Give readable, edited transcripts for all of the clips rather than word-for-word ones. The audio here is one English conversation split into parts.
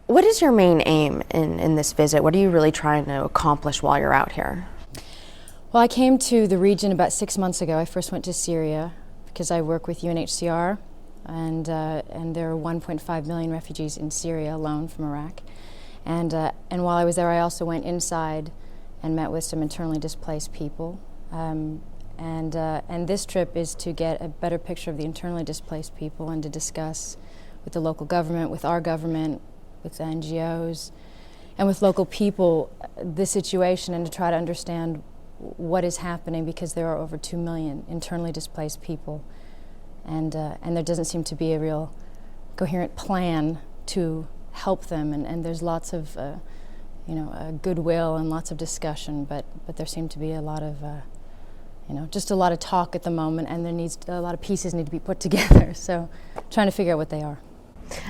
What is your main aim in this visit? What are you really trying to accomplish while you're out here? Well, I came to the region about 6 months ago. I first went to Syria because I work with UNHCR, and there are 1.5 million refugees in Syria alone from Iraq. And while I was there, I also went inside and met with some internally displaced people. And this trip is to get a better picture of the internally displaced people and to discuss with the local government, with our government, with the NGOs, and with local people the situation and to try to understand what is happening, because there are over 2 million internally displaced people, and there doesn't seem to be a real coherent plan to help them, and there's lots of goodwill and lots of discussion, but there seem to be a lot of just a lot of talk at the moment, and a lot of pieces need to be put together, so trying to figure out what they are.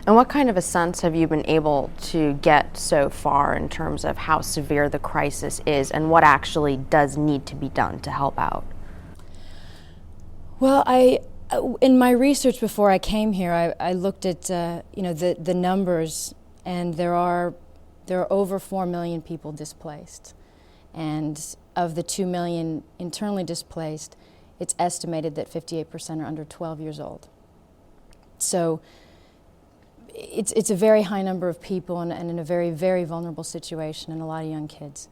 And what kind of a sense have you been able to get so far in terms of how severe the crisis is and what actually does need to be done to help out? Well, in my research before I came here, I looked at the numbers, and there are over 4 million people displaced, and of the 2 million internally displaced, it's estimated that 58% are under 12 years old. So it's a very high number of people, and in a very, very vulnerable situation, and a lot of young kids.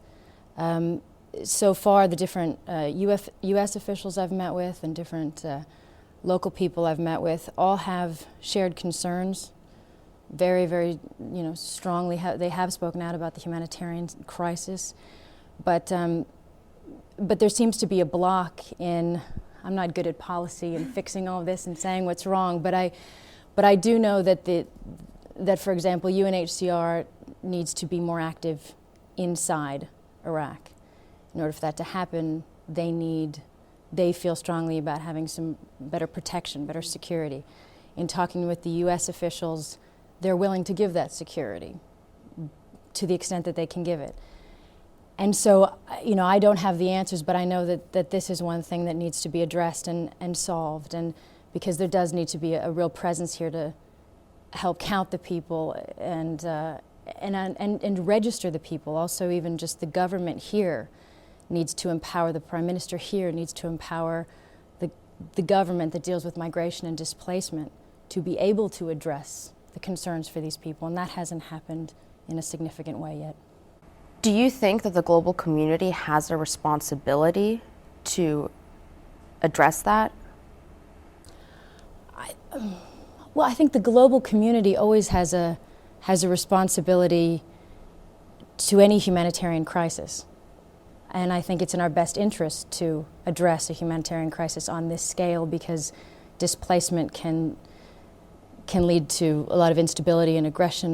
So far, the different U.S. officials I've met with and different local people I've met with all have shared concerns, very, very strongly. They have spoken out about the humanitarian crisis, but there seems to be a block in. I'm not good at policy and fixing all of this and saying what's wrong, but I do know that for example, UNHCR needs to be more active inside Iraq. In order for that to happen, they feel strongly about having some better protection, better security. In talking with the U.S. officials, they're willing to give that security to the extent that they can give it. And so, I don't have the answers, but I know that this is one thing that needs to be addressed and solved, and because there does need to be a real presence here to help count the people and register the people. Also, even just the government here needs to empower, the Prime Minister here needs to empower the government that deals with migration and displacement to be able to address the concerns for these people, and that hasn't happened in a significant way yet. Do you think that the global community has a responsibility to address that? Well, I think the global community always has a responsibility to any humanitarian crisis. And I think it's in our best interest to address a humanitarian crisis on this scale, because displacement can lead to a lot of instability and aggression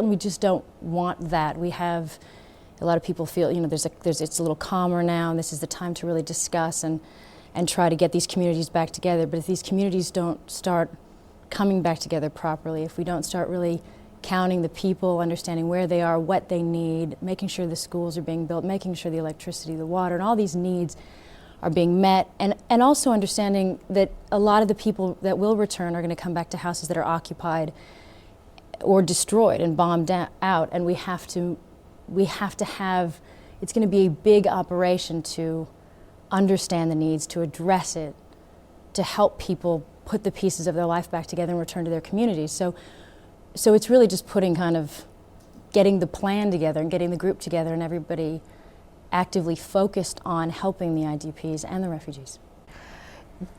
we just don't want that. We have a lot of people feel it's a little calmer now, and this is the time to really discuss and try to get these communities back together. But if these communities don't start coming back together properly, if we don't start really counting the people, understanding where they are, what they need, making sure the schools are being built, making sure the electricity, the water, and all these needs are being met, and also understanding that a lot of the people that will return are going to come back to houses that are occupied or destroyed and bombed out, and we have to have, it's going to be a big operation to understand the needs, to address it, to help people put the pieces of their life back together and return to their communities. So it's really just getting the plan together and getting the group together and everybody actively focused on helping the IDPs and the refugees.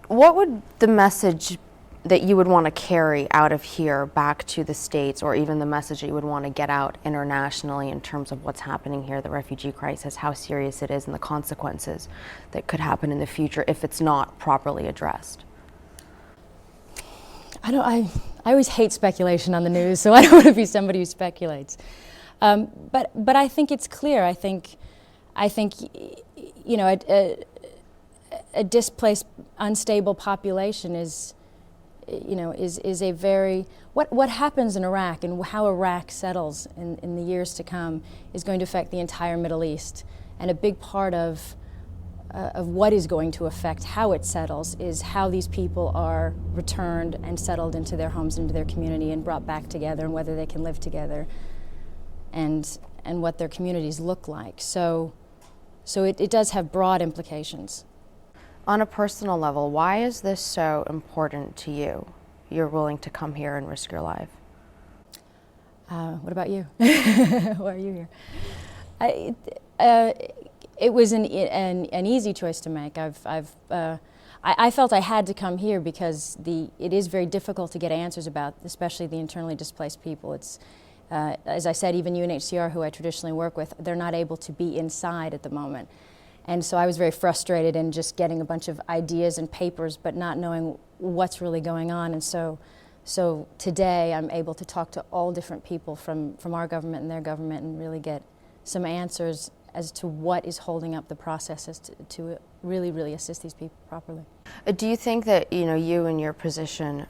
What would the message that you would want to carry out of here back to the States, or even the message that you would want to get out internationally in terms of what's happening here, the refugee crisis, how serious it is, and the consequences that could happen in the future if it's not properly addressed? I always hate speculation on the news, so I don't want to be somebody who speculates. But I think it's clear. I think a displaced, unstable population is a very, what happens in Iraq and how Iraq settles in the years to come is going to affect the entire Middle East. And a big part of of what is going to affect how it settles is how these people are returned and settled into their homes, into their community, and brought back together, and whether they can live together, and what their communities look like. So it does have broad implications. On a personal level, why is this so important to you? You're willing to come here and risk your life. What about you? Why are you here? It was an easy choice to make. I felt I had to come here because it is very difficult to get answers about, especially the internally displaced people. It's, as I said, even UNHCR, who I traditionally work with, they're not able to be inside at the moment. And so I was very frustrated in just getting a bunch of ideas and papers, but not knowing what's really going on. And so today I'm able to talk to all different people from our government and their government and really get some answers as to what is holding up the processes to really, really assist these people properly. Do you think that you in your position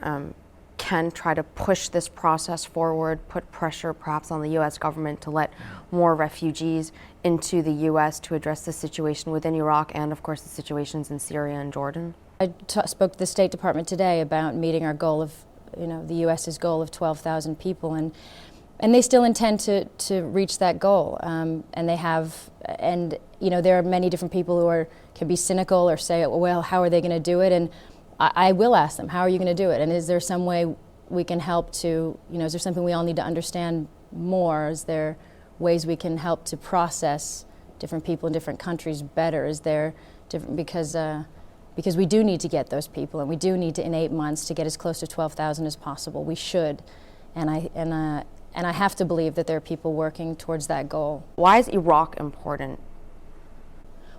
can try to push this process forward, put pressure perhaps on the U.S. government to let more refugees into the U.S. to address the situation within Iraq and, of course, the situations in Syria and Jordan? I spoke to the State Department today about meeting our goal of, the U.S.'s goal of 12,000 people, and they still intend to reach that goal. And they have, and there are many different people who can be cynical or say, well, how are they going to do it? And I will ask them, how are you going to do it? And is there some way we can help to, is there something we all need to understand more? Is there ways we can help to process different people in different countries better? Is there different, because we do need to get those people, and we do need to, in 8 months, to get as close to 12,000 as possible. We should, and I have to believe that there are people working towards that goal. Why is Iraq important?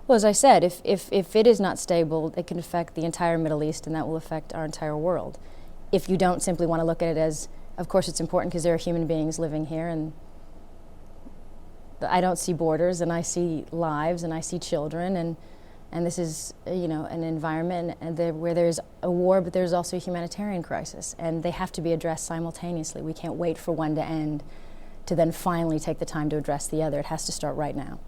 Well, as I said, if it is not stable, it can affect the entire Middle East, and that will affect our entire world. If you don't simply want to look at it as, of course it's important because there are human beings living here, and I don't see borders, and I see lives, and I see children, and this is an environment where there's a war, but there's also a humanitarian crisis, and they have to be addressed simultaneously. We can't wait for one to end to then finally take the time to address the other. It has to start right now.